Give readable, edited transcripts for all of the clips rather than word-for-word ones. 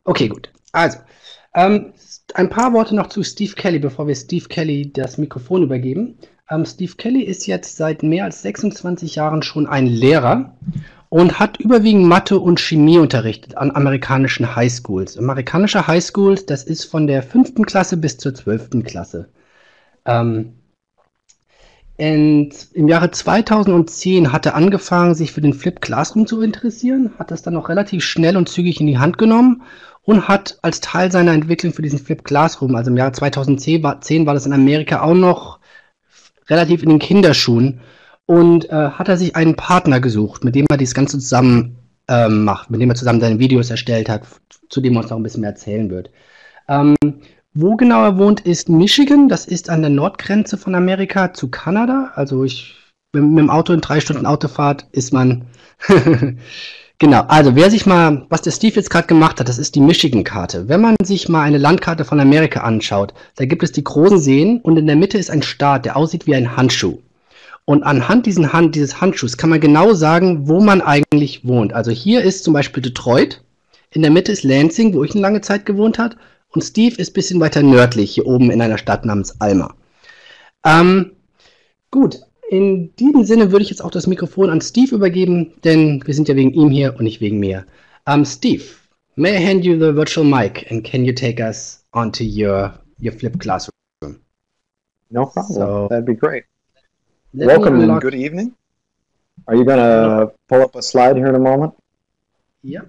Okay, gut. Also, ein paar Worte noch zu Steve Kelly, bevor wir Steve Kelly das Mikrofon übergeben. Steve Kelly ist jetzt seit mehr als 26 Jahren schon ein Lehrer und hat überwiegend Mathe und Chemie unterrichtet an amerikanischen Highschools. Amerikanische Highschools, das ist von der 5. Klasse bis zur 12. Klasse. Ähm, und im Jahre 2010 hat er angefangen, sich für den Flip Classroom zu interessieren, hat das dann auch relativ schnell und zügig in die Hand genommen und hat als Teil seiner Entwicklung für diesen Flip Classroom, also im Jahre 2010 war das in Amerika auch noch relativ in den Kinderschuhen, und hat er sich einen Partner gesucht, mit dem er das Ganze zusammen macht, mit dem er zusammen seine Videos erstellt hat, zu dem er uns noch ein bisschen mehr erzählen wird. Wo genau er wohnt, ist Michigan. Das ist an der Nordgrenze von Amerika zu Kanada. Also mit dem Auto in 3 Stunden Autofahrt ist man. Genau, also was der Steve jetzt gerade gemacht hat, das ist die Michigan-Karte. Wenn man sich mal eine Landkarte von Amerika anschaut, da gibt es die großen Seen und in der Mitte ist ein Staat, der aussieht wie ein Handschuh. Und anhand dieses Handschuhs kann man genau sagen, wo man eigentlich wohnt. Also hier ist zum Beispiel Detroit, in der Mitte ist Lansing, wo ich eine lange Zeit gewohnt habe, und Steve ist ein bisschen weiter nördlich, hier oben in einer Stadt namens Alma. Gut, in diesem Sinne würde ich jetzt auch das Mikrofon an Steve übergeben, denn wir sind ja wegen ihm hier und nicht wegen mir. Steve, may I hand you the virtual mic and can you take us onto your flip classroom? No problem. So, that'd be great. Welcome and good evening. Are you going to pull up a slide here in a moment? Yeah.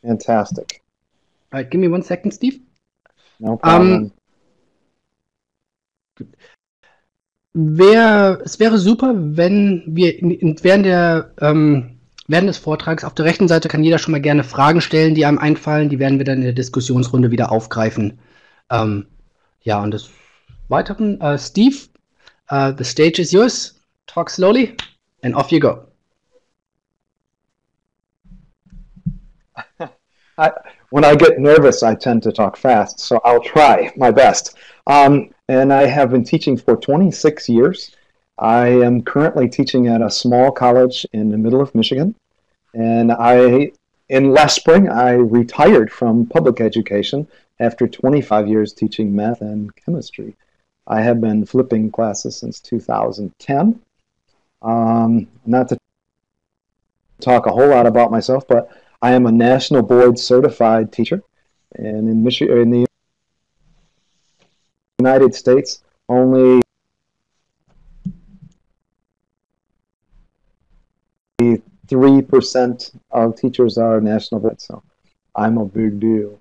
Fantastic. All right, give me 1 second, Steve. No problem. Es wäre super, wenn wir während des Vortrags auf der rechten Seite kann jeder schon mal gerne Fragen stellen, die einem einfallen. Die werden wir dann in der Diskussionsrunde wieder aufgreifen. Ja, und des Weiteren, Steve, the stage is yours. Talk slowly and off you go. When I get nervous, I tend to talk fast, so I'll try my best. And I have been teaching for 26 years. I am currently teaching at a small college in the middle of Michigan. And in last spring, I retired from public education after 25 years teaching math and chemistry. I have been flipping classes since 2010. Not to talk a whole lot about myself, but I am a national board certified teacher. And in the United States, only 3% of teachers are national board, so I'm a big deal.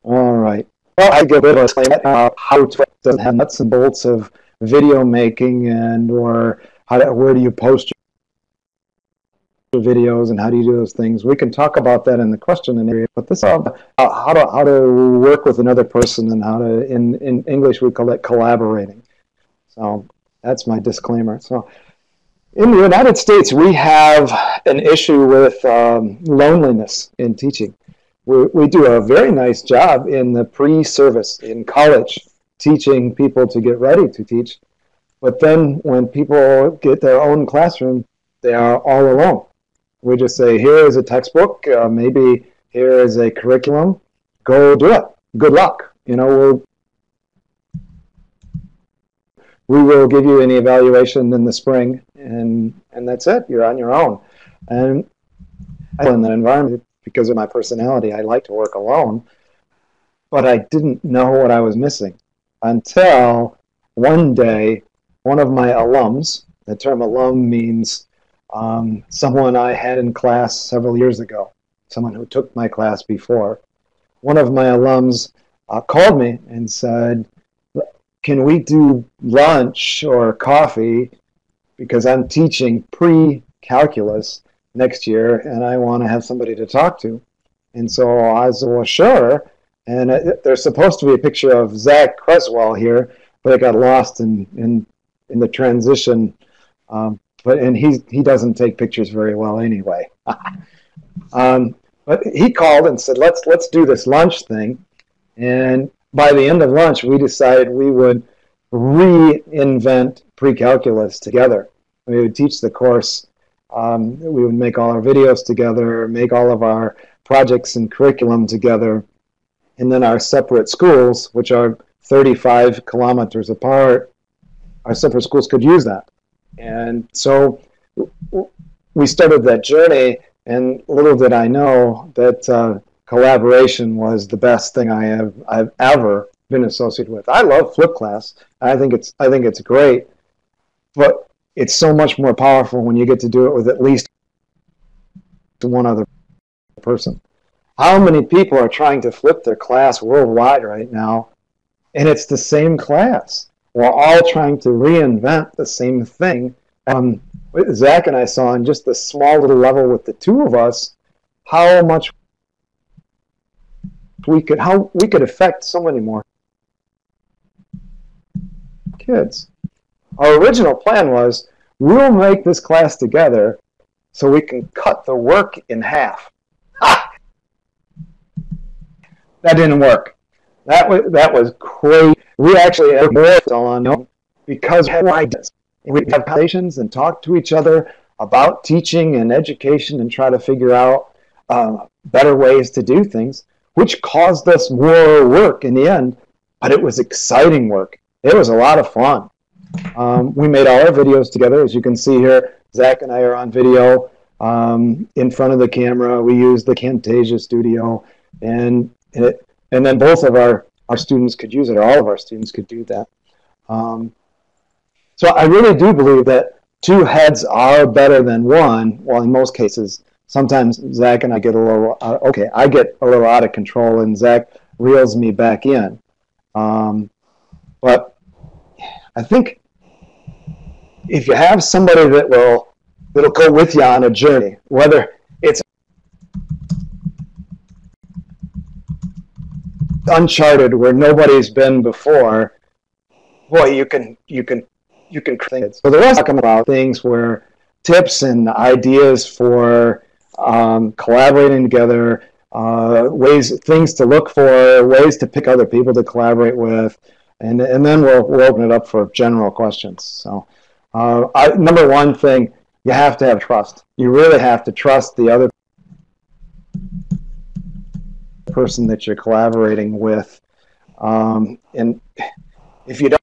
All right. Well, I give it a disclaimer. How to doesn't have nuts and bolts of video making or where do you post your videos and how do you do those things. We can talk about that in the question and area, but this is how to work with another person and how to, in English we call it collaborating. So that's my disclaimer. So in the United States, we have an issue with loneliness in teaching. We do a very nice job in the pre-service in college, teaching people to get ready to teach. But then when people get their own classroom, they are all alone. We just say, here is a textbook, maybe here is a curriculum, go do it. Good luck. You know, we will give you an evaluation in the spring, and that's it. You're on your own. And in that environment, because of my personality, I like to work alone, but I didn't know what I was missing until one day, one of my alums, the term alum means someone I had in class several years ago, someone who took my class before. One of my alums called me and said, can we do lunch or coffee, because I'm teaching pre-calculus next year and I want to have somebody to talk to. And so I said, well, sure. And there's supposed to be a picture of Zach Creswell here, but it got lost in the transition. And he doesn't take pictures very well anyway. But he called and said, let's do this lunch thing. And by the end of lunch, we decided we would reinvent pre-calculus together. We would teach the course. We would make all our videos together, make all of our projects and curriculum together. And then our separate schools, which are 35 kilometers apart, our separate schools could use that. And so we started that journey, and little did I know that collaboration was the best thing I've ever been associated with. I love Flip Class. I think it's great, but it's so much more powerful when you get to do it with at least one other person. How many people are trying to flip their class worldwide right now, and it's the same class? We're all trying to reinvent the same thing. Zach and I saw on just the small little level with the two of us how much we could affect so many more kids. Our original plan was, we'll make this class together so we can cut the work in half. Ha! That didn't work. That was crazy. We actually had more on because we had ideas. We'd have conversations and talk to each other about teaching and education and try to figure out better ways to do things, which caused us more work in the end, but it was exciting work. It was a lot of fun. We made all our videos together. As you can see here, Zach and I are on video in front of the camera. We use the Camtasia studio, and then both of our students could use it, or all of our students could do that. So I really do believe that two heads are better than one. Well, in most cases, sometimes Zach and I get a little, I get a little out of control, and Zach reels me back in. But I think if you have somebody that'll go with you on a journey, whether it's uncharted where nobody's been before, boy, you can create. So the rest talking about things where tips and ideas for collaborating together, things to look for, ways to pick other people to collaborate with, and then we'll open it up for general questions. So number one thing, you have to have trust. You really have to trust the other person that you're collaborating with, and if you don't,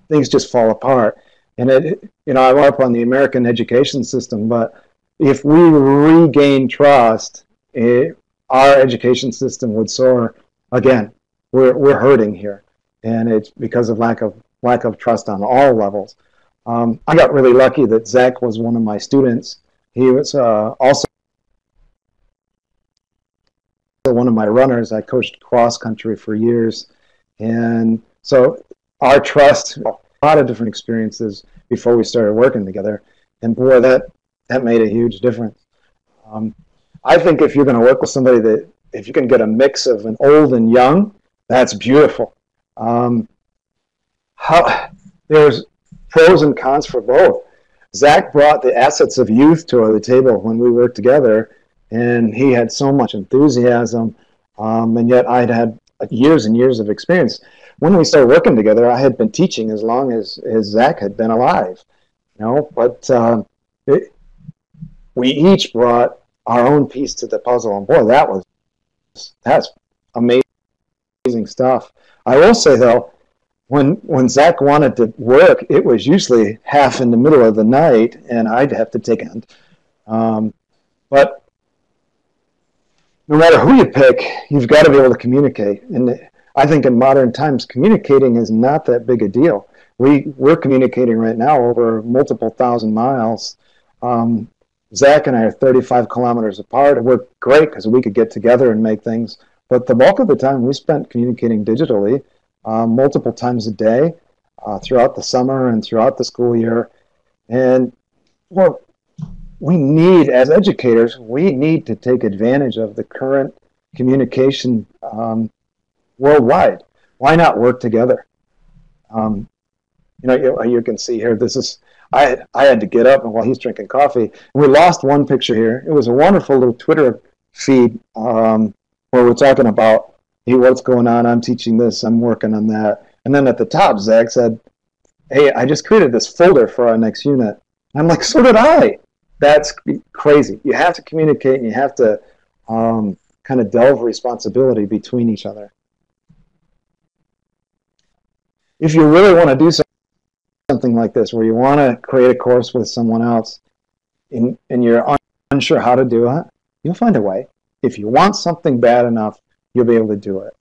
things just fall apart. And I work up on the American education system, but if we regain trust, our education system would soar. Again, we're hurting here, and it's because of lack of trust on all levels. I got really lucky that Zach was one of my students. He was also one of my runners. I coached cross country for years, and so our trust, a lot of different experiences before we started working together, and boy, that made a huge difference. I think if you're going to work with somebody if you can get a mix of an old and young, that's beautiful. There's pros and cons for both. Zach brought the assets of youth to the table when we worked together, and he had so much enthusiasm, and yet I'd had years and years of experience. When we started working together, I had been teaching as long as Zach had been alive, but we each brought our own piece to the puzzle, and boy, that's amazing stuff. I will say, though, when Zach wanted to work, it was usually half in the middle of the night, and I'd have to take it. But no matter who you pick, you've got to be able to communicate. And I think in modern times, communicating is not that big a deal. We're communicating right now over multiple thousand miles. Zach and I are 35 kilometers apart, and we're great because we could get together and make things. But the bulk of the time we spent communicating digitally, multiple times a day, throughout the summer and throughout the school year. And well, we need, as educators, we need to take advantage of the current communication worldwide. Why not work together? You can see here, I had to get up and while he's drinking coffee. And we lost one picture here. It was a wonderful little Twitter feed where we're talking about, hey, what's going on? I'm teaching this. I'm working on that. And then at the top, Zach said, hey, I just created this folder for our next unit. And I'm like, so did I. That's crazy. You have to communicate, and you have to kind of delve responsibility between each other. If you really want to do something like this, where you want to create a course with someone else, and you're unsure how to do it, you'll find a way. If you want something bad enough, you'll be able to do it.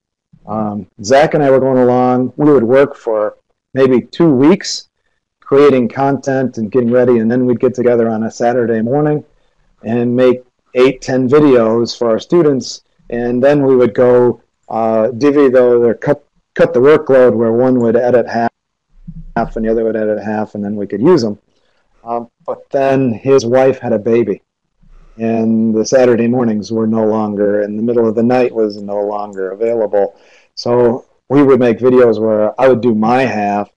Zach and I were going along. We would work for maybe 2 weeks creating content and getting ready, and then we'd get together on a Saturday morning and make 8-10 videos for our students, and then we would go divvy those, or cut the workload, where one would edit half and the other would edit half, and then we could use them. But then his wife had a baby, and the Saturday mornings were no longer, and the middle of the night was no longer available. So we would make videos where I would do my half,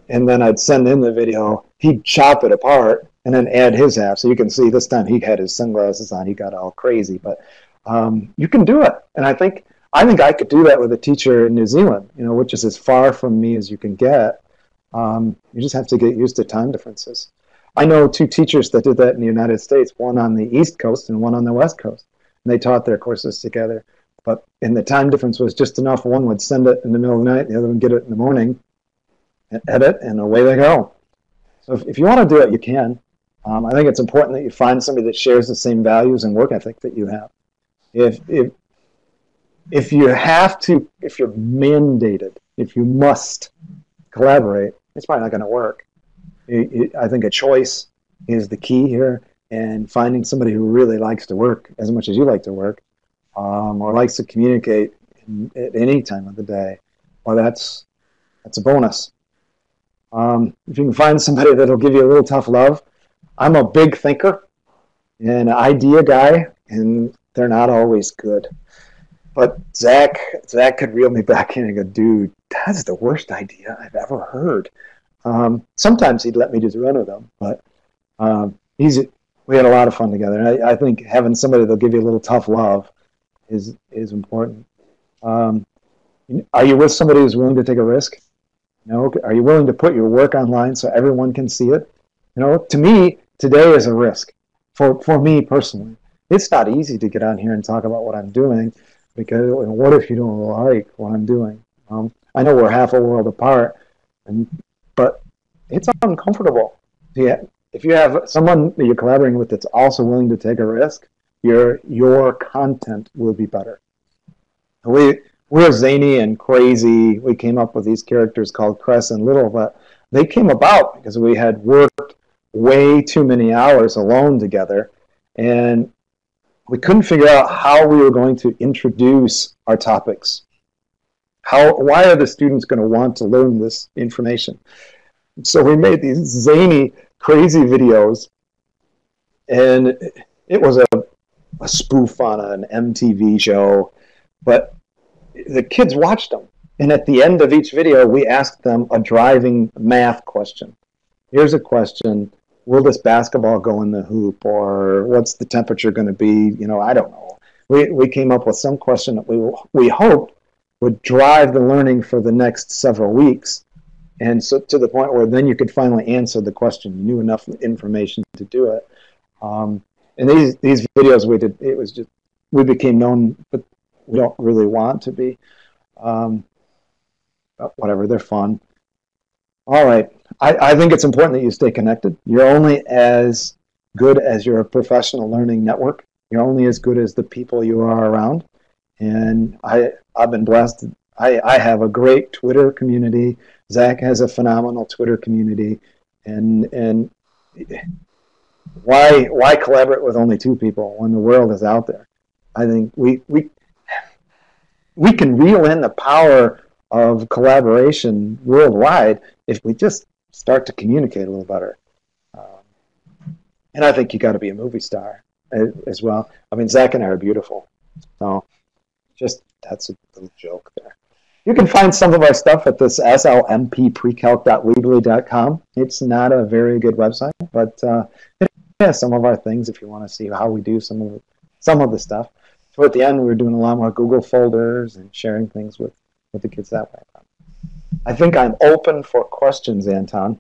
and then I'd send in the video. He'd chop it apart and then add his half. So you can see this time he had his sunglasses on. He got all crazy, but you can do it. And I think I could do that with a teacher in New Zealand, which is as far from me as you can get. You just have to get used to time differences. I know 2 teachers that did that in the United States, one on the East Coast and one on the West Coast. And they taught their courses together. And the time difference was just enough. One would send it in the middle of the night, the other would get it in the morning, and edit, and away they go. So if you want to do it, you can. I think it's important that you find somebody that shares the same values and work ethic that you have. If you have to, if you're mandated, if you must collaborate, it's probably not going to work. I think a choice is the key here, and finding somebody who really likes to work as much as you like to work, or likes to communicate at any time of the day, well, that's a bonus. If you can find somebody that'll give you a little tough love. I'm a big thinker and an idea guy, and they're not always good. But Zach could reel me back in and go, dude, that's the worst idea I've ever heard. Sometimes he'd let me just run with them, but we had a lot of fun together. And I think having somebody that'll give you a little tough love is important. Are you with somebody who's willing to take a risk? Are you willing to put your work online so everyone can see it? To me, today is a risk. For me personally, it's not easy to get on here and talk about what I'm doing, because what if you don't like what I'm doing? I know we're half a world apart, but it's uncomfortable. If you have someone that you're collaborating with that's also willing to take a risk, your content will be better. We're zany and crazy. We came up with these characters called Cress and Little, but they came about because we had worked way too many hours alone together, and we couldn't figure out how we were going to introduce our topics. Why are the students going to want to learn this information? So we made these zany, crazy videos, and it was a spoof on an MTV show, but the kids watched them. And at the end of each video, we asked them a driving math question. Here's a question. Will this basketball go in the hoop? Or what's the temperature going to be? I don't know. We came up with some question that we hoped would drive the learning for the next several weeks. And so to the point where then you could finally answer the question. You knew enough information to do it. And these videos we did, it was just, we became known, but we don't really want to be. Whatever, they're fun. All right. I think it's important that you stay connected. You're only as good as your professional learning network. You're only as good as the people you are around. And I've been blessed. I have a great Twitter community. Zach has a phenomenal Twitter community. And why collaborate with only 2 people when the world is out there? I think we can reel in the power of collaboration worldwide if we just start to communicate a little better. And I think you got to be a movie star as well. I mean, Zach and I are beautiful. So that's a little joke there. You can find some of our stuff at this slmprecalc.weebly.com. It's not a very good website, but it has some of our things if you want to see how we do some of the stuff. So at the end, we're doing a lot more Google folders and sharing things with the kids that way. I think I'm open for questions, Anton.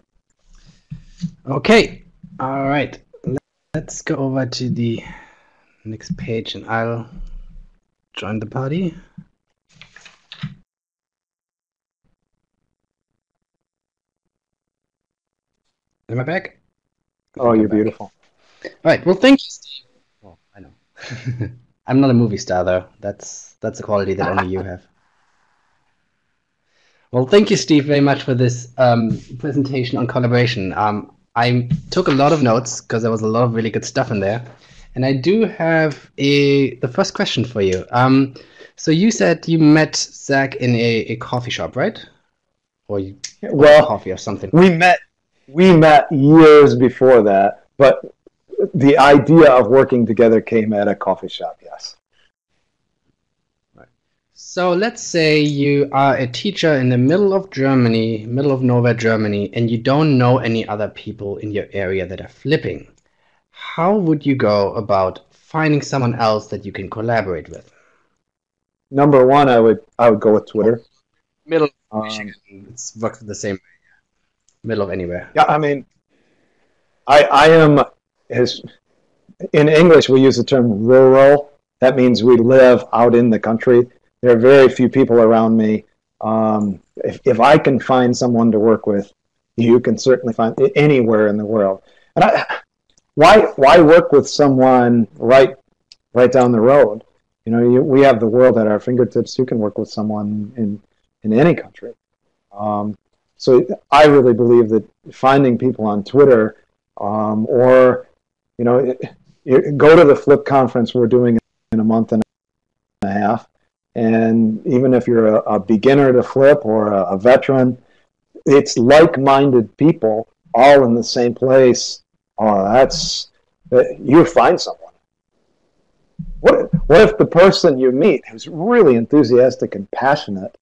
Okay. All right. Let's go over to the next page, and I'll join the party. Am I back? Oh, you're beautiful. All right. Well, thank you, Steve. Well, I know. I'm not a movie star, though. That's a quality that only you have. Well, thank you, Steve, very much for this presentation on collaboration. I took a lot of notes because there was a lot of really good stuff in there. And I do have the first question for you. So you said you met Zach in a coffee shop, right? Or coffee or something. We met years before that, but the idea of working together came at a coffee shop, yes. Right. So let's say you are a teacher in the middle of Germany, middle of nowhere, Germany, and you don't know any other people in your area that are flipping. How would you go about finding someone else that you can collaborate with? Number one, I would go with Twitter. Middle of Michigan, it's works the same way. Middle of anywhere. Yeah, I mean, I am, in English we use the term rural. That means we live out in the country. There are very few people around me. If I can find someone to work with, you can certainly find anywhere in the world. And why work with someone right down the road? You know, we have the world at our fingertips. You can work with someone in any country. So I really believe that finding people on Twitter, or you know, go to the Flip conference we're doing in a month and a half, and even if you're a beginner to Flip or a veteran, it's like-minded people all in the same place. Oh, you find someone. What if the person you meet who's really enthusiastic and passionate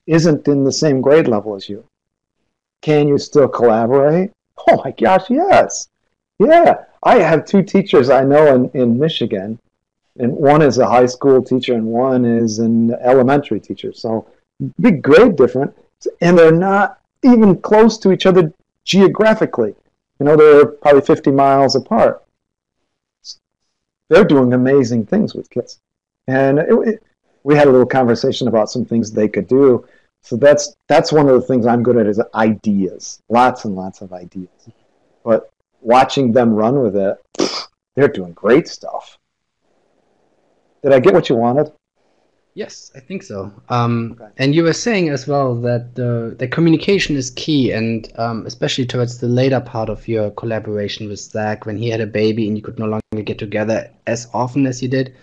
isn't in the same grade level as you? Can you still collaborate? Oh my gosh, yes. Yeah. I have two teachers I know in Michigan, and one is a high school teacher and one is an elementary teacher. So big grade difference, and they're not even close to each other geographically. You know, they're probably 50 miles apart. They're doing amazing things with kids. And we had a little conversation about some things they could do. So that's one of the things I'm good at is ideas, lots and lots of ideas. But watching them run with it, they're doing great stuff. Did I get what you wanted? Yes, I think so. Okay. And you were saying as well that the communication is key, and especially towards the later part of your collaboration with Zach, when he had a baby and you could no longer get together as often as you did.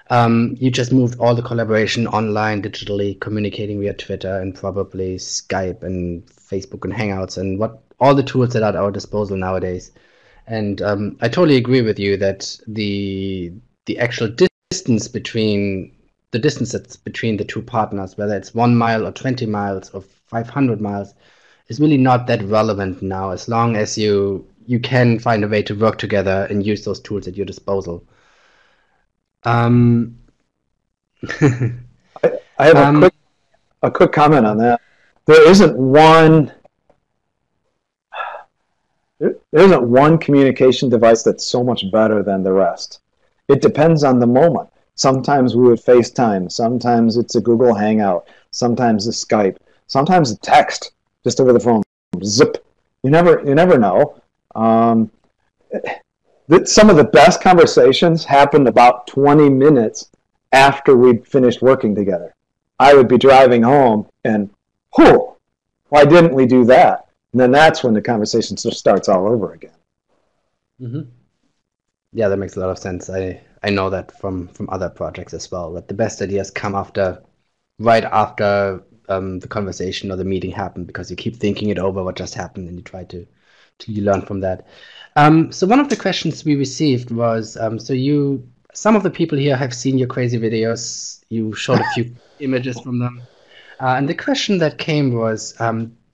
You just moved all the collaboration online, digitally, communicating via Twitter and probably Skype and Facebook and Hangouts and all the tools that are at our disposal nowadays. And I totally agree with you that the actual distance between the two partners, whether it's 1 mile or 20 miles or 500 miles, is really not that relevant now, as long as you can find a way to work together and use those tools at your disposal. I have a quick comment on that. There isn't one communication device that's so much better than the rest. It depends on the moment. Sometimes we would FaceTime. Sometimes it's a Google Hangout. Sometimes it's Skype. Sometimes it's text just over the phone. Zip. You never know. Some of the best conversations happened about 20 minutes after we'd finished working together. I would be driving home and, why didn't we do that? And then that's when the conversation just starts all over again. Mm-hmm. Yeah, that makes a lot of sense. I know that from other projects as well, that the best ideas come right after the conversation or the meeting happened, because you keep thinking it over what just happened and you try to you learn from that. So one of the questions we received was, some of the people here have seen your crazy videos. You showed a few images from them. And the question that came was,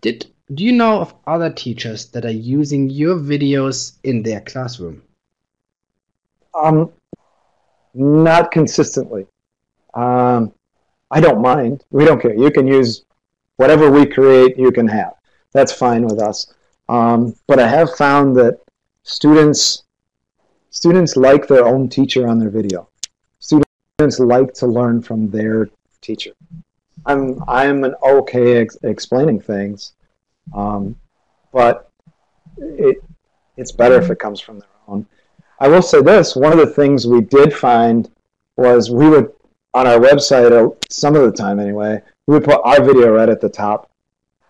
do you know of other teachers that are using your videos in their classroom? Not consistently. I don't mind. We don't care. You can use whatever we create, you can have. That's fine with us. But I have found that students like their own teacher on their video. Students students like to learn from their teacher. I'm an okay explaining things, but it's better if it comes from their own. I will say this, one of the things we did find was we would, on our website, some of the time anyway, we would put our video right at the top,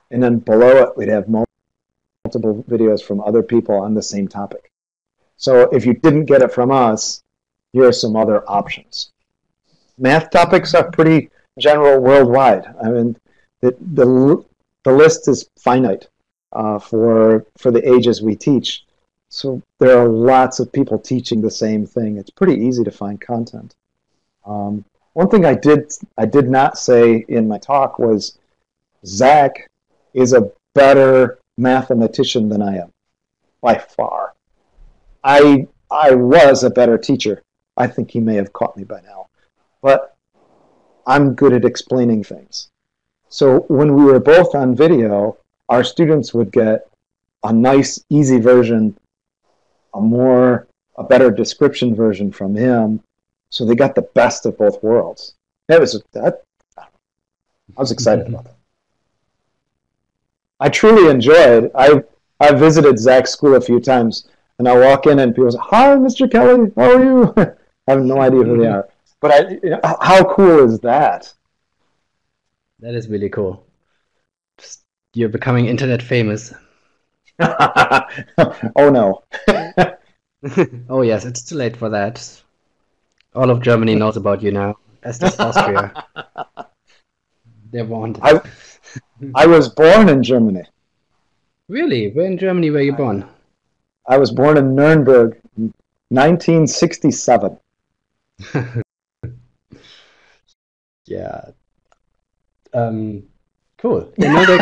and then below it we'd have multiple videos from other people on the same topic. So if you didn't get it from us, here are some other options. Math topics are pretty general worldwide. I mean, the list is finite for the ages we teach. So there are lots of people teaching the same thing. It's pretty easy to find content. One thing I did not say in my talk was Zach is a better mathematician than I am, by far. I was a better teacher. I think he may have caught me by now. But I'm good at explaining things. So when we were both on video, our students would get a nice, easy version, a better description version from him. So they got the best of both worlds. I was excited about that. I truly enjoyed. I visited Zach's school a few times, and I walk in and people say, "Hi, Mr. Kelly, how are you?" I have no idea who they are. But how cool is that? That is really cool. You're becoming internet famous. Oh no. Oh yes, it's too late for that. All of Germany knows about you now, as does Austria. They're warned. I was born in Germany. Really? Where in Germany were you born? I was born in Nuremberg in 1967. Yeah. Cool. Yeah, Nuremberg.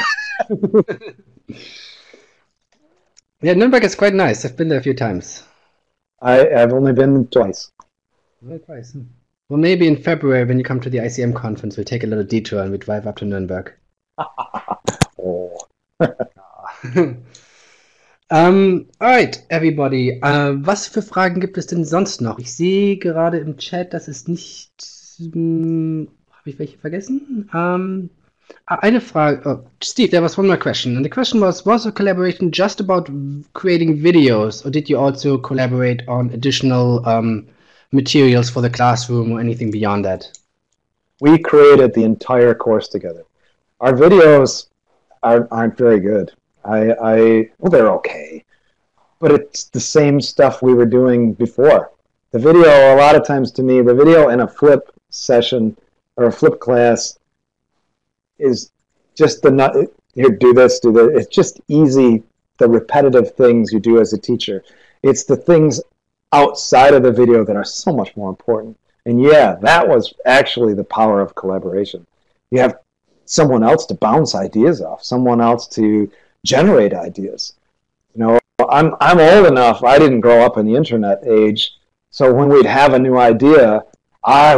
Yeah, Nuremberg is quite nice. I've been there a few times. I've only been twice. Well, twice. Well, maybe in February when you come to the ICM conference, we'll take a little detour and we drive up to Nuremberg. Oh. Alright, everybody. Was für Fragen gibt es denn sonst noch? Ich sehe gerade im Chat, dass es nicht... habe ich welche vergessen? Eine Frage. Oh, Steve, there was one more question. And the question was the collaboration just about creating videos, or did you also collaborate on additional materials for the classroom or anything beyond that? We created the entire course together. Our videos aren't very good. Well, they're okay, but it's the same stuff we were doing before. The video, a lot of times to me, the video in a flip session or a flip class is just here, do this, do that. It's just easy, the repetitive things you do as a teacher. It's the things outside of the video that are so much more important. And yeah, that was actually the power of collaboration. You have someone else to bounce ideas off, someone else to generate ideas. You know, I'm old enough, I didn't grow up in the internet age, so when we'd have a new idea, I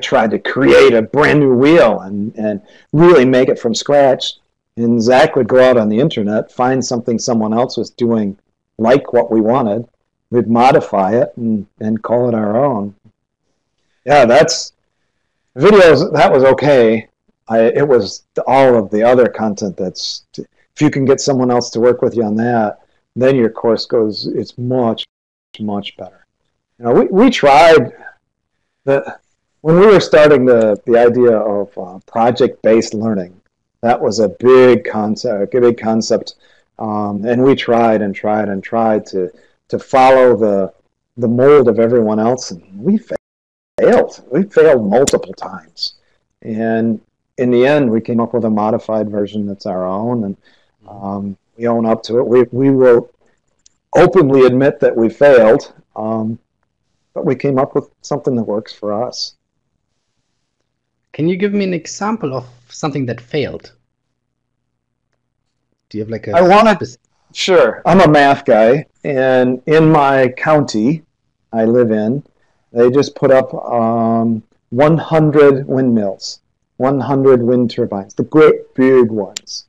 tried to create a brand new wheel and really make it from scratch. And Zach would go out on the internet, find something someone else was doing like what we wanted. We'd modify it and call it our own. Yeah, videos, that was okay. It was all of the other content if you can get someone else to work with you on that, then your course it's much, much better. You know, we tried when we were starting the idea of project-based learning, that was a big concept, and we tried and tried and tried to follow the mold of everyone else, and we failed. We failed multiple times, and in the end, we came up with a modified version that's our own, and we own up to it. We will openly admit that we failed. But we came up with something that works for us. Can you give me an example of something that failed? Do you have like Sure. I'm a math guy, and in my county I live in, they just put up 100 windmills, 100 wind turbines, the great big ones.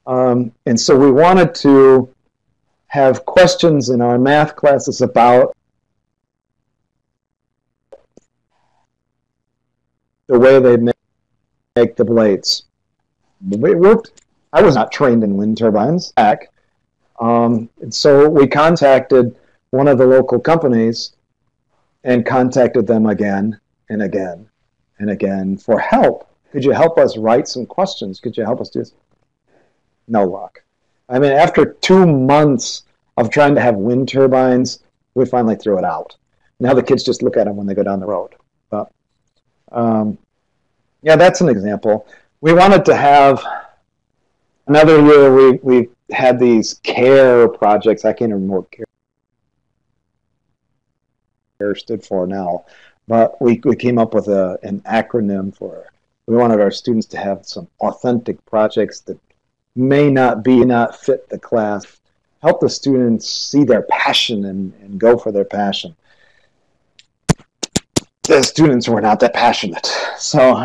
And so we wanted to have questions in our math classes about the way they make the blades. It worked. I was not trained in wind turbines. And so we contacted one of the local companies and contacted them again and again and again for help. Could you help us write some questions? Could you help us do this? No luck. I mean, after 2 months of trying to have wind turbines, we finally threw it out. Now the kids just look at them when they go down the road. But yeah, that's an example. We wanted to have another year. We had these care projects. I can't remember what care stood for now, but we came up with an acronym for. We wanted our students to have some authentic projects that may not fit the class. Help the students see their passion and go for their passion. The students were not that passionate, so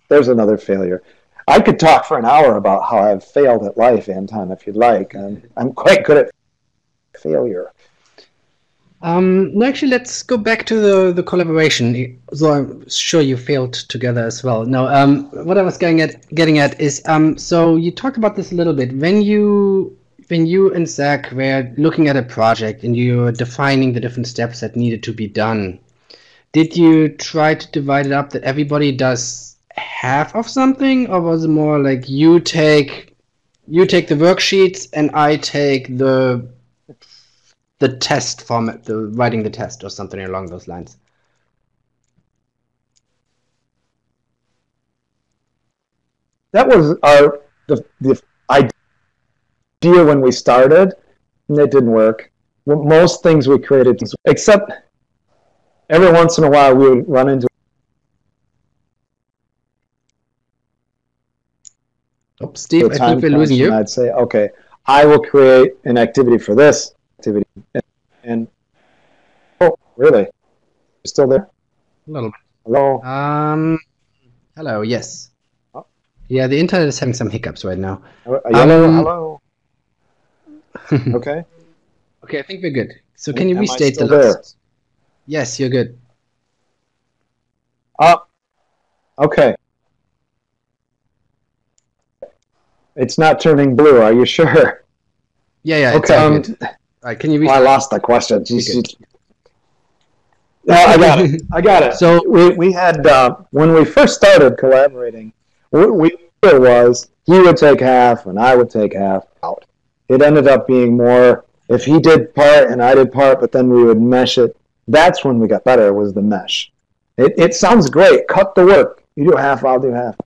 there's another failure. I could talk for an hour about how I've failed at life, Anton, if you'd like. I'm quite good at failure. No, actually, let's go back to the collaboration. So I'm sure you failed together as well. No, what I was getting at is, so you talked about this a little bit. When you and Zach were looking at a project and you were defining the different steps that needed to be done, did you try to divide it up that everybody does half of something, or was it more like you take the worksheets and I take the test format, the writing the test or something along those lines? That was the idea when we started, and it didn't work. Most things we created, except every once in a while we would run into. Oh, Steve, I think we're losing you. I'd say, okay, I will create an activity for this activity. And oh, really? You're still there? A little bit. Hello? Hello, yes. Oh. Yeah, the internet is having some hiccups right now. Hello? Okay. Okay, I think we're good. So can you restate the last? There? Yes, you're good. Okay. It's not turning blue, are you sure? Yeah, okay. It's good. All right, can you I lost the question. No, I got it. I got it. So we had, when we first started collaborating, it was he would take half and I would take half out. It ended up being more, if he did part and I did part, but then we would mesh it. That's when we got better, was the mesh. It sounds great. Cut the work. You do half, I'll do half.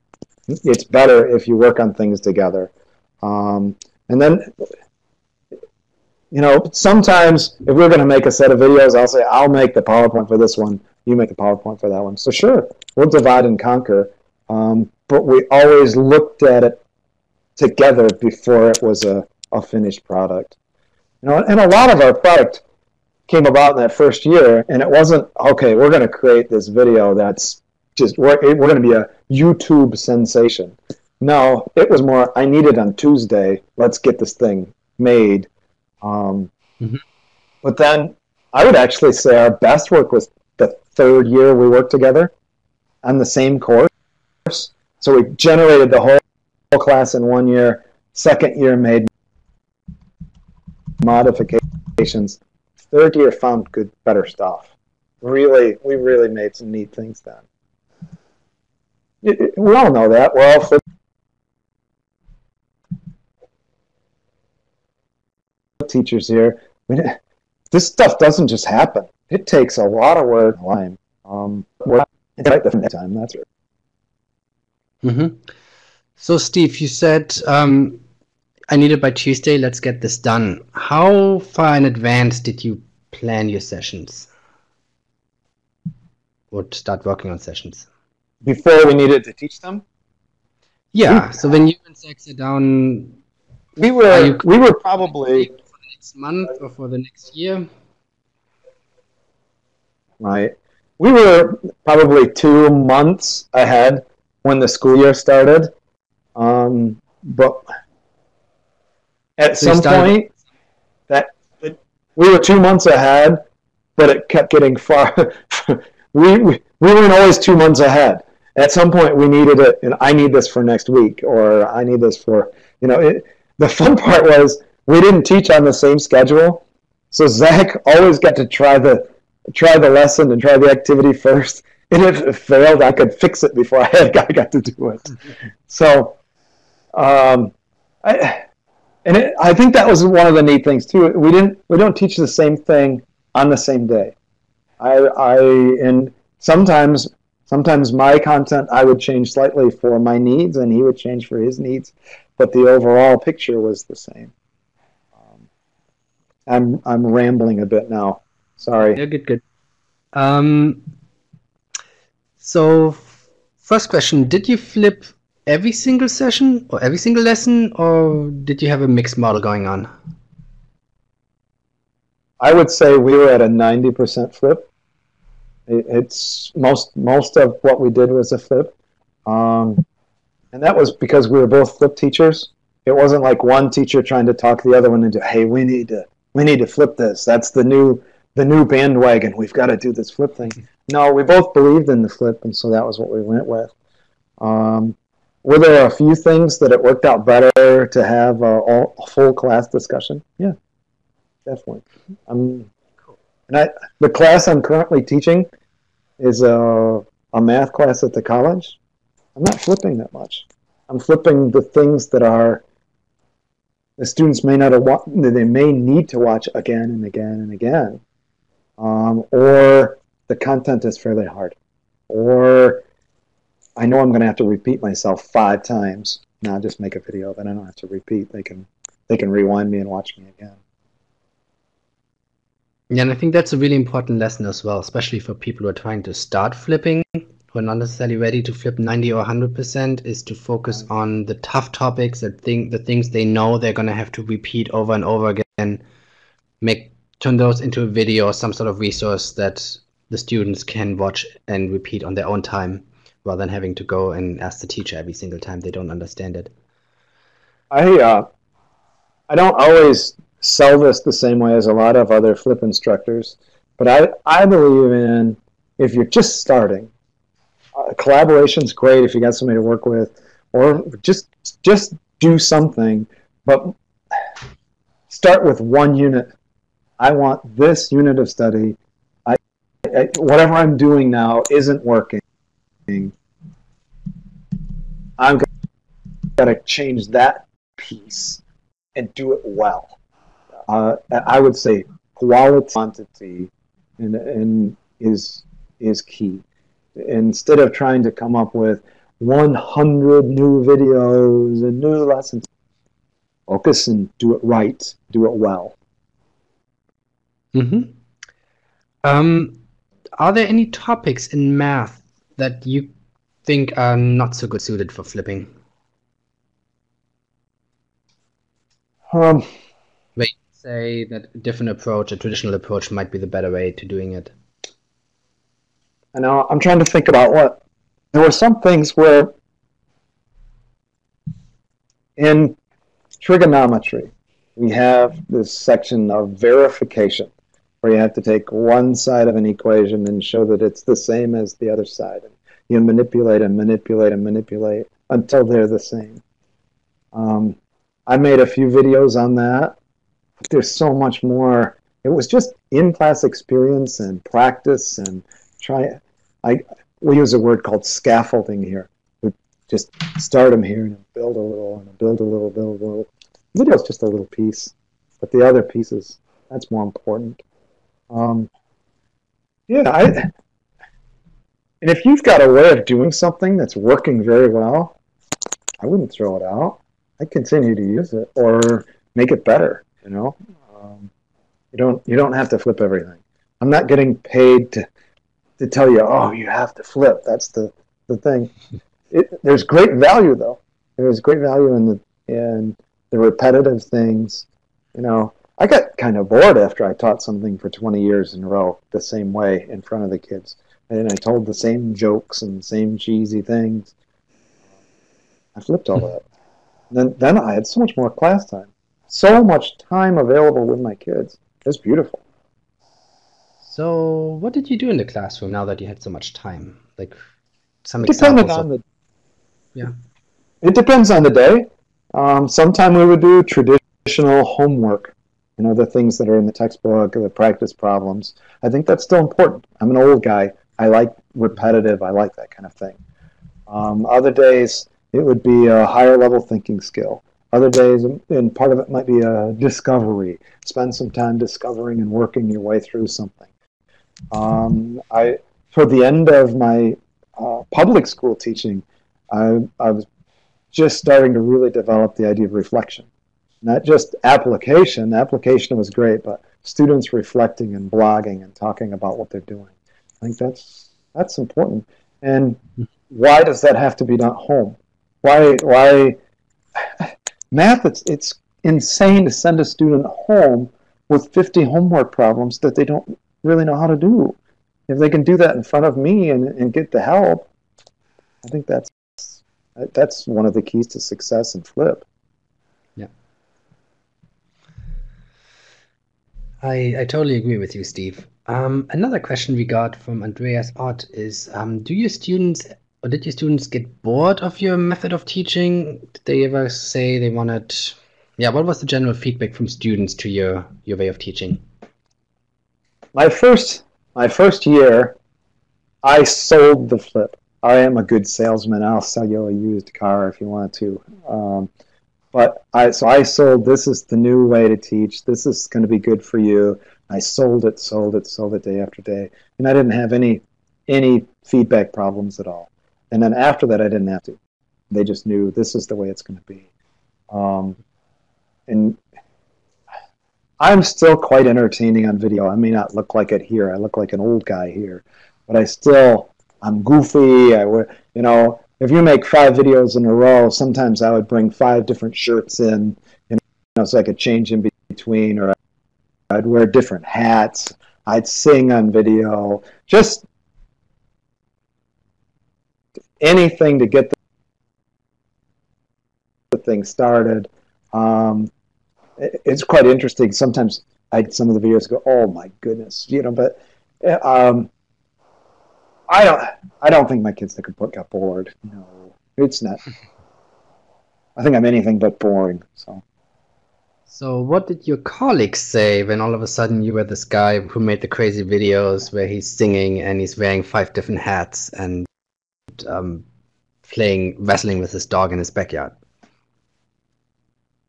It's better if you work on things together. And then, you know, sometimes if we're going to make a set of videos, I'll say, I'll make the PowerPoint for this one. You make the PowerPoint for that one. So sure, we'll divide and conquer. But we always looked at it together before it was a finished product. You know, and a lot of our product came about in that first year, and it wasn't, okay, we're going to create this video that's just, we're going to be a YouTube sensation. No, it was more, I need it on Tuesday. Let's get this thing made. But then I would actually say our best work was the third year we worked together on the same course. So we generated the whole class in 1 year. Second year made modifications. Third year found better stuff. We really made some neat things then. We all know that. We're all teachers here. This stuff doesn't just happen. It takes a lot of work and time. It's right the time, that's right. So Steve, you said I need it by Tuesday, let's get this done. How far in advance did you plan your sessions? Or start working on sessions? Before we needed to teach them? Yeah, so when you and Zach sat down, we were probably for the next month or for the next year. Right. We were probably 2 months ahead when the school year started. But at some point, we were 2 months ahead, but it kept getting far. We weren't always 2 months ahead. At some point, we needed it, and I need this for next week, or I need this for, the fun part was we didn't teach on the same schedule. So Zach always got to try the lesson and try the activity first. And if it failed, I could fix it before I got to do it. So, I think that was one of the neat things too. We don't teach the same thing on the same day. And sometimes my content I would change slightly for my needs, and he would change for his needs, but the overall picture was the same. I'm rambling a bit now. Sorry. Yeah, good. So first question, did you flip every single session or every single lesson, or did you have a mixed model going on? I would say we were at a 90% flip. It's most of what we did was a flip. And that was because we were both flip teachers. It wasn't like one teacher trying to talk the other one into, hey, we need to flip this. That's the new bandwagon. We've got to do this flip thing. No, we both believed in the flip, and so that was what we went with. Were there a few things that it worked out better to have a full class discussion? Yeah, definitely. The class I'm currently teaching is a math class at the college. I'm not flipping that much. I'm flipping the things that the students may not have they may need to watch again and again and again, or the content is fairly hard, or I know I'm going to have to repeat myself 5 times. Now just make a video that I don't have to repeat. They can rewind me and watch me again. Yeah, and I think that's a really important lesson as well, especially for people who are trying to start flipping, who are not necessarily ready to flip 90 or 100%, is to focus on the tough topics, the things they know they're going to have to repeat over and over again, turn those into a video or some sort of resource that the students can watch and repeat on their own time, rather than having to go and ask the teacher every single time they don't understand it. I don't always sell this the same way as a lot of other flip instructors, but I believe in, if you're just starting, collaboration's great if you got somebody to work with, or just do something, but start with one unit. I want this unit of study. Whatever I'm doing now isn't working. I'm got to change that piece and do it well. I would say quality, quantity, and is key. Instead of trying to come up with 100 new videos and new lessons, focus and do it right, do it well. Mm-hmm. Are there any topics in math that you think are not so good suited for flipping? Where you say that a different approach, a traditional approach, might be the better way to doing it. I know, I'm trying to think about what. There were some things where in trigonometry, we have this section of verification, where you have to take one side of an equation and show that it's the same as the other side. And you manipulate and manipulate and manipulate until they're the same. I made a few videos on that. But there's so much more. It was just in-class experience and practice and we use a word called scaffolding here. We just start them here and build a little and build a little, build a little. The video's just a little piece, but the other pieces, that's more important. And if you've got a way of doing something that's working very well, I wouldn't throw it out. I'd continue to use it or make it better. You don't have to flip everything. I'm not getting paid to tell you, oh, you have to flip. That's the thing. There's great value though. There's great value in the repetitive things. I got kind of bored after I taught something for 20 years in a row the same way in front of the kids. And I told the same jokes and the same cheesy things. I flipped all that. Then I had so much more class time. So much time available with my kids. It's beautiful. So what did you do in the classroom now that you had so much time? Like, some It depended examples on of, the. yeah. It depends on the day. Sometime we would do traditional homework. You know, the things that are in the textbook, the practice problems. I think that's still important. I'm an old guy. I like repetitive. I like that kind of thing. Other days, it would be a higher level thinking skill. Other days, and part of it might be a discovery. Spend some time discovering and working your way through something. Toward the end of my public school teaching, I was just starting to really develop the idea of reflection. Not just application. Application was great, but students reflecting and blogging and talking about what they're doing. I think that's important. And why does that have to be done at home? Why math? It's insane to send a student home with 50 homework problems that they don't really know how to do. If they can do that in front of me and get the help, I think that's one of the keys to success in Flip. Yeah. I totally agree with you, Steve. Another question we got from Andreas Ott is, did your students get bored of your method of teaching? Did they ever say they wanted, what was the general feedback from students to your way of teaching? My first year, I sold the Flip. I am a good salesman. I'll sell you a used car if you want to. But I sold, this is the new way to teach. This is going to be good for you. I sold it day after day. And I didn't have any feedback problems at all. And then after that, I didn't have to. They just knew this is the way it's going to be. And I'm still quite entertaining on video. I may not look like it here. I look like an old guy here. But I'm goofy. If you make 5 videos in a row, sometimes I would bring 5 different shirts in, so I could change in between, or I'd wear different hats. I'd sing on video. Just anything to get the thing started. It's quite interesting. Sometimes some of the videos go, oh my goodness, but I don't think my kids got bored. No, it's not. I think I'm anything but boring. So what did your colleagues say when all of a sudden you were this guy who made the crazy videos where he's singing and he's wearing 5 different hats and wrestling with his dog in his backyard?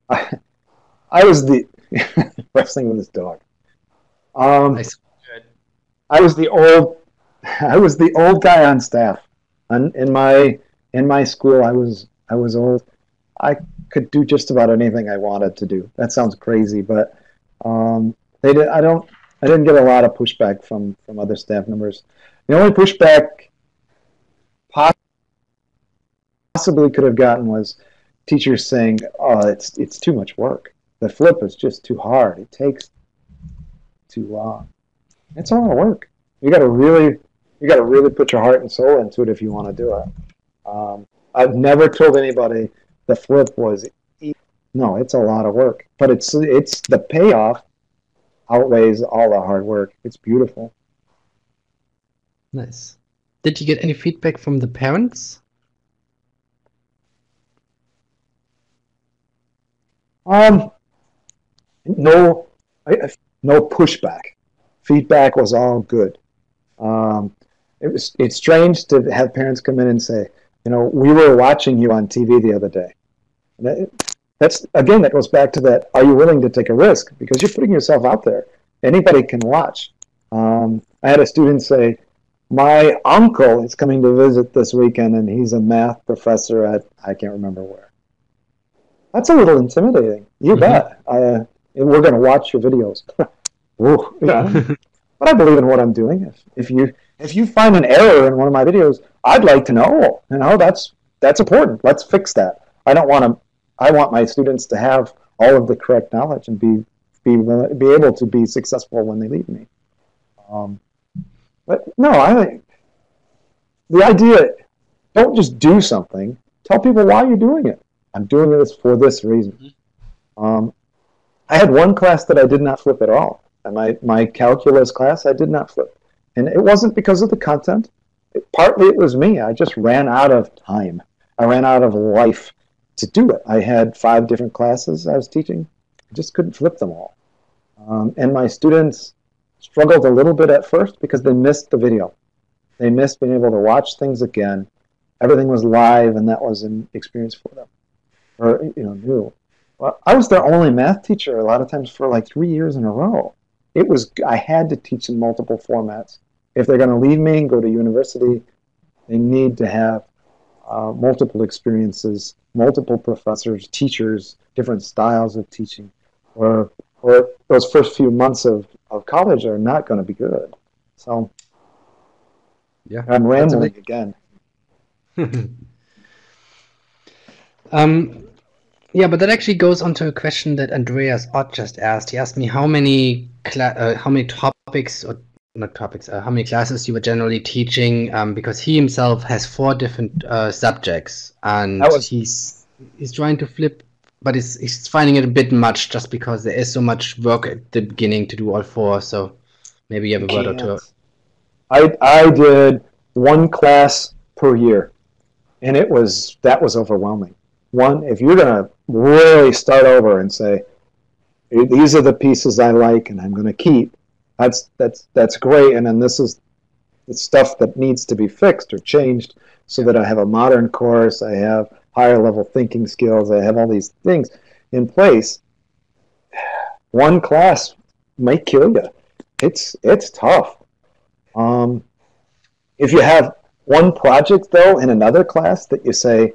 I was the wrestling with his dog. I was the old guy on staff. In my school, I was old. I could do just about anything I wanted to do. That sounds crazy, but I didn't get a lot of pushback from other staff members. The only pushback possibly could have gotten was teachers saying, "Oh, it's too much work. The Flip is just too hard. It takes too long. It's a lot of work. You got to really put your heart and soul into it if you want to do it." I've never told anybody the Flip was easy. No, it's a lot of work, but it's the payoff outweighs all the hard work. It's beautiful. Nice. Did you get any feedback from the parents? No pushback. Feedback was all good. It's strange to have parents come in and say, we were watching you on TV the other day. That goes back to that, are you willing to take a risk? Because you're putting yourself out there. Anybody can watch. I had a student say, my uncle is coming to visit this weekend, and he's a math professor at, I can't remember where. That's a little intimidating. You bet. We're going to watch your videos. Ooh, but I believe in what I'm doing. If you find an error in one of my videos, I'd like to know. That's important. Let's fix that. I want my students to have all of the correct knowledge and be able to be successful when they leave me. But no, I think the idea, don't just do something. Tell people why you're doing it. I'm doing this for this reason. I had one class that I did not flip at all. And my calculus class, I did not flip. And it wasn't because of the content. partly it was me. I just ran out of time. I ran out of life to do it. I had 5 different classes I was teaching. I just couldn't flip them all. And my students struggled a little bit at first because they missed the video. They missed being able to watch things again. Everything was live, and that was an experience for them, or new. Well, I was their only math teacher a lot of times for like 3 years in a row. I had to teach in multiple formats. If they're going to leave me and go to university, they need to have multiple experiences, multiple professors, teachers, different styles of teaching, or those first few months of college are not going to be good. So Yeah, I'm rambling again. Yeah, but that actually goes on to a question that Andreas Ott just asked. He asked me how many topics, or not topics, how many classes you were generally teaching, because he himself has 4 different subjects, and he's trying to flip, but he's finding it a bit much just because there is so much work at the beginning to do all 4. So maybe you have a word or two. I did 1 class per year, and that was overwhelming. If you're going to really start over and say, these are the pieces I like and I'm going to keep, that's great. And then this is the stuff that needs to be fixed or changed so that I have a modern course, I have higher level thinking skills, I have all these things in place. 1 class might kill you. It's tough. If you have 1 project, though, in another class that you say,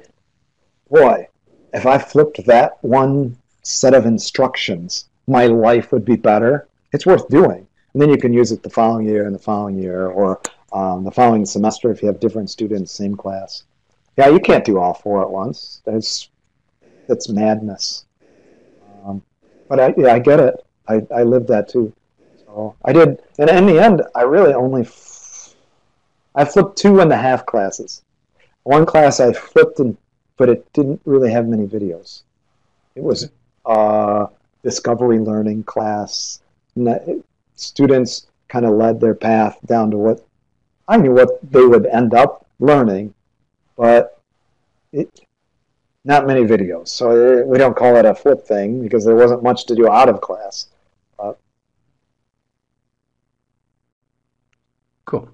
boy, if I flipped that 1 set of instructions, my life would be better, it's worth doing. And then you can use it the following year and the following year, or the following semester if you have different students, same class. Yeah, you can't do all 4 at once. That's madness. But I get it. I lived that too. So I did, and in the end, I really only I flipped 2.5 classes. 1 class I flipped, but it didn't really have many videos. It was a discovery learning class. Students kind of led their path down to what I knew what they would end up learning, but not many videos. So we don't call it a flip thing because there wasn't much to do out of class. Cool.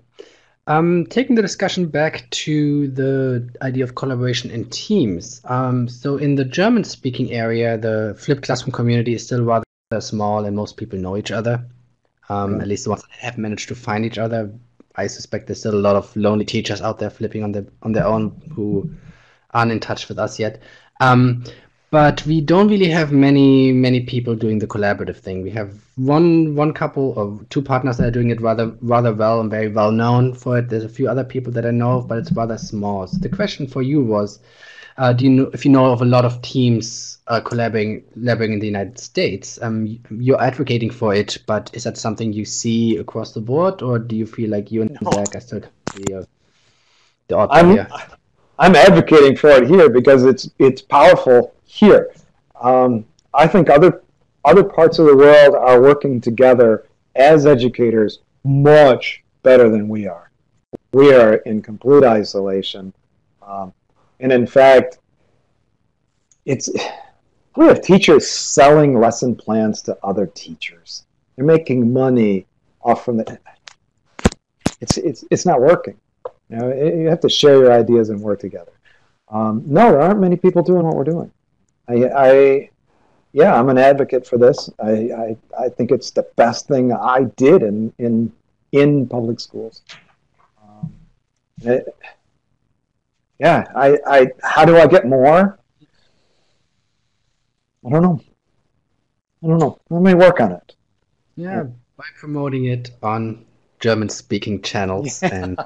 Taking the discussion back to the idea of collaboration in teams. So in the German-speaking area, the flipped classroom community is still rather small, and most people know each other. At least the ones that have managed to find each other. I suspect there's still a lot of lonely teachers out there flipping on their own who aren't in touch with us yet. But we don't really have many people doing the collaborative thing. We have one couple or 2 partners that are doing it rather well and very well known for it. There's a few other people that I know of, but it's rather small. So the question for you was, do you know if you know of a lot of teams collaborating in the United States? You're advocating for it, but is that something you see across the board, or do you feel like you and Zach are still the odd player? I'm advocating for it here because it's powerful here. I think other parts of the world are working together as educators much better than we are. We are in complete isolation. And in fact, we have teachers selling lesson plans to other teachers. They're making money off from the. It's not working. You have to share your ideas and work together. No, there aren't many people doing what we're doing. I'm an advocate for this. I think it's the best thing I did in public schools. How do I get more? I don't know. Let me work on it. Yeah, by promoting it on German-speaking channels. And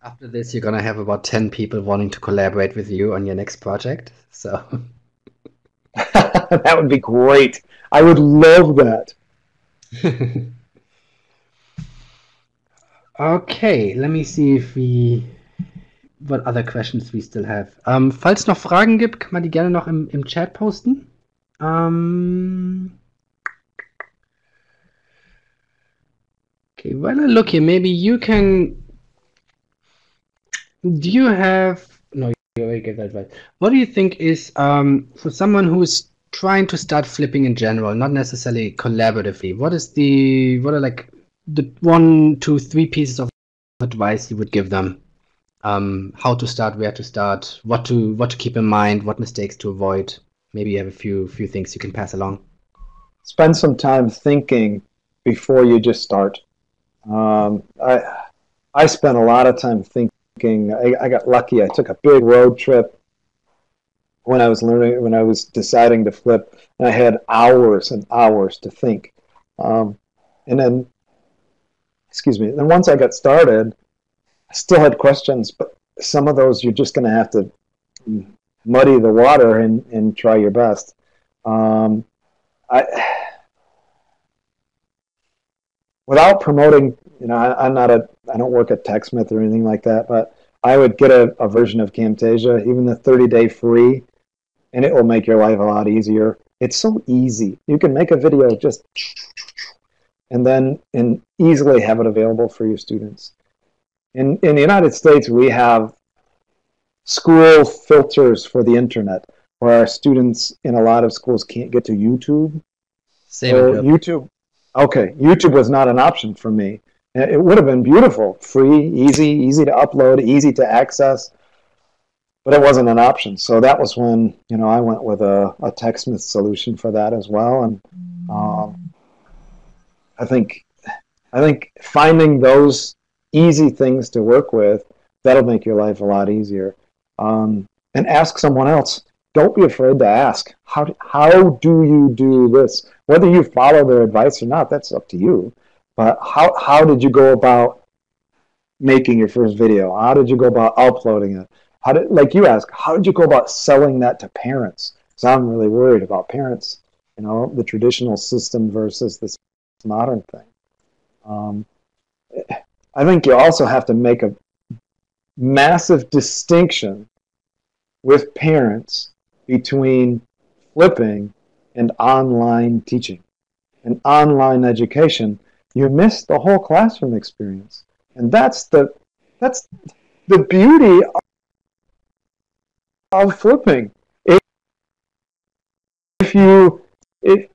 after this, you're gonna have about 10 people wanting to collaborate with you on your next project. So that would be great. I would love that. Okay, let me see what other questions we still have. Falls noch Fragen gibt, kann man die gerne noch im Chat posten. Okay, while I look here, maybe you can Do you have no? You already gave that advice. What do you think is for someone who's trying to start flipping in general, not necessarily collaboratively? What are like the one, two, three pieces of advice you would give them? How to start, where to start, what to keep in mind, what mistakes to avoid. Maybe you have a few things you can pass along. Spend some time thinking before you just start. I spent a lot of time thinking. I got lucky. I took a big road trip when I was learning, when I was deciding to flip, and I had hours and hours to think. And then, excuse me, then once I got started, I still had questions, but some of those you're just going to have to muddy the water and try your best. I, without promoting, I don't work at TechSmith or anything like that, but I would get a version of Camtasia, even the 30-day free, and it will make your life a lot easier. It's so easy. You can make a video just and easily have it available for your students. In the United States, we have school filters for the internet where our students in a lot of schools can't get to YouTube. Same so YouTube was not an option for me. It would have been beautiful, free, easy to upload, easy to access, but it wasn't an option. So that was when I went with a TechSmith solution for that as well. And I think finding those easy things to work with, that'll make your life a lot easier. And ask someone else. Don't be afraid to ask. How do you do this? Whether you follow their advice or not, that's up to you. But how did you go about making your first video? How did you go about uploading it? Like you ask, how did you go about selling that to parents? Because I'm really worried about parents, the traditional system versus this modern thing. I think you also have to make a massive distinction with parents between flipping and online teaching. And online education, you miss the whole classroom experience. And that's the beauty of flipping. If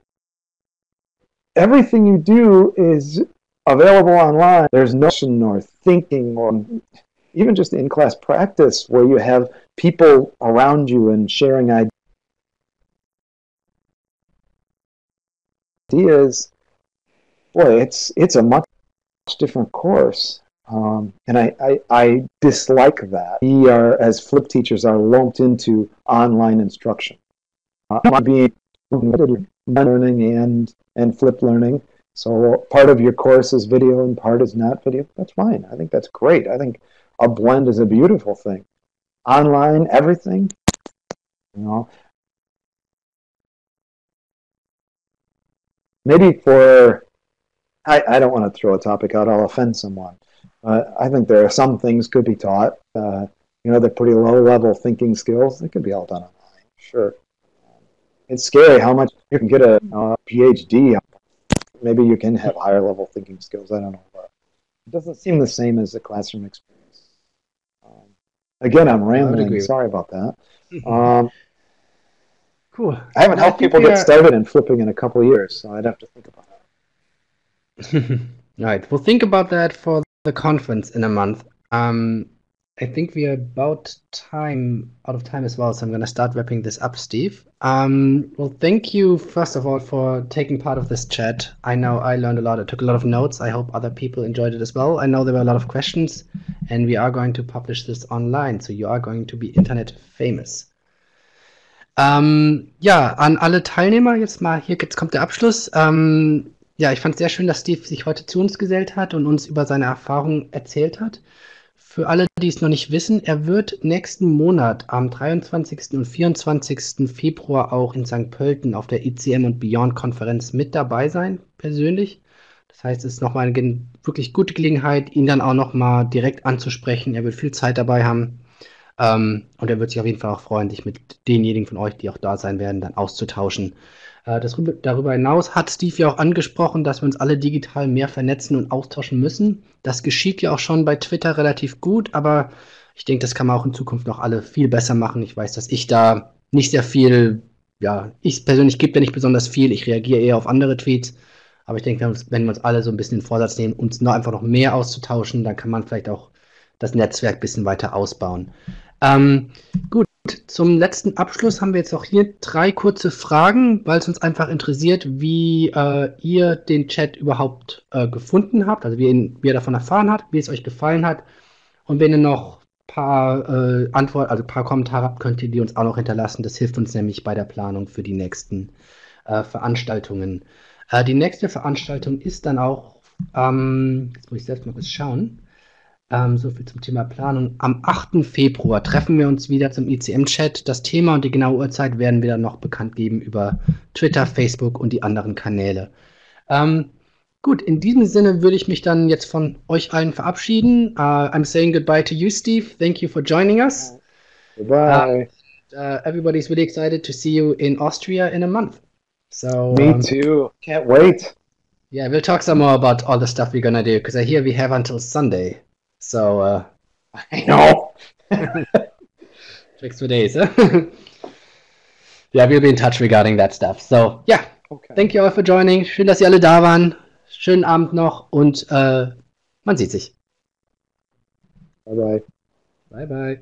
everything you do is available online, there's no notion or thinking or even just in-class practice where you have people around you and sharing ideas. Boy, it's a much different course. And I dislike that. We are, as flip teachers, are lumped into online instruction. Being learning and flip learning. So part of your course is video and part is not video. That's fine. I think that's great. I think a blend is a beautiful thing. Online, everything, maybe I don't want to throw a topic out, I'll offend someone. I think there are some things could be taught. They're pretty low-level thinking skills. They could be all done online, sure. It's scary how much you can get a PhD. Maybe you can have higher-level thinking skills. I don't know. But it doesn't seem the same as the classroom experience. Again, I'm rambling. Sorry about that. Cool. I haven't helped people get started in flipping in a couple of years, so I'd have to think about it. All right. Well, think about that for the conference in a month. I think we are out of time as well, so I'm going to start wrapping this up, Steve. Well, thank you, first of all, for taking part of this chat. I know I learned a lot. I took a lot of notes. I hope other people enjoyed it as well. I know there were a lot of questions, and we are going to publish this online, so you are going to be internet famous. Ja, an alle Teilnehmer jetzt mal, jetzt kommt der Abschluss. Ja, ich fand es sehr schön, dass Steve sich heute zu uns gesellt hat und uns über seine Erfahrungen erzählt hat. Für alle, die es noch nicht wissen, er wird nächsten Monat am 23. und 24. Februar auch in St. Pölten auf der ICM und Beyond Konferenz mit dabei sein, persönlich. Das heißt, es ist nochmal eine wirklich gute Gelegenheit, ihn dann auch nochmal direkt anzusprechen. Er wird viel Zeit dabei haben. Und er wird sich auf jeden Fall auch freuen, sich mit denjenigen von euch, die auch da sein werden, dann auszutauschen. Darüber hinaus hat Steve ja auch angesprochen, dass wir uns alle digital mehr vernetzen und austauschen müssen. Das geschieht ja auch schon bei Twitter relativ gut, aber ich denke, das kann man auch in Zukunft noch alle viel besser machen. Ich weiß, dass ich da nicht sehr viel, ja, ich persönlich gebe da nicht besonders viel, ich reagiere eher auf andere Tweets. Aber ich denke, wenn wir uns alle so ein bisschen den Vorsatz nehmen, uns noch einfach noch mehr auszutauschen, dann kann man vielleicht auch das Netzwerk ein bisschen weiter ausbauen. Gut, zum letzten Abschluss haben wir jetzt auch hier 3 kurze Fragen, weil es uns einfach interessiert, wie ihr den Chat überhaupt gefunden habt, also wie ihr davon erfahren habt, wie es euch gefallen hat. Und wenn ihr noch ein paar ein paar Kommentare habt, könnt ihr die uns auch noch hinterlassen. Das hilft uns nämlich bei der Planung für die nächsten Veranstaltungen. Die nächste Veranstaltung ist dann auch, jetzt muss ich selbst mal kurz schauen, so viel zum Thema Planung. Am 8. Februar treffen wir uns wieder zum ICM-Chat. Das Thema und die genaue Uhrzeit werden wir dann noch bekannt geben über Twitter, Facebook und die anderen Kanäle. Gut, in diesem Sinne würde ich mich dann jetzt von euch allen verabschieden. I'm saying goodbye to you, Steve. Thank you for joining us. Goodbye. Everybody's really excited to see you in Austria in a month. So Me too. Can't wait. Yeah, we'll talk some more about all the stuff we're gonna do because I hear we have until Sunday. So I know. 6 days. Yeah, we'll be in touch regarding that stuff. So yeah, okay. Thank you all for joining. Schön, dass ihr alle da waren. Schönen Abend noch und man sieht sich. Bye bye. Bye bye.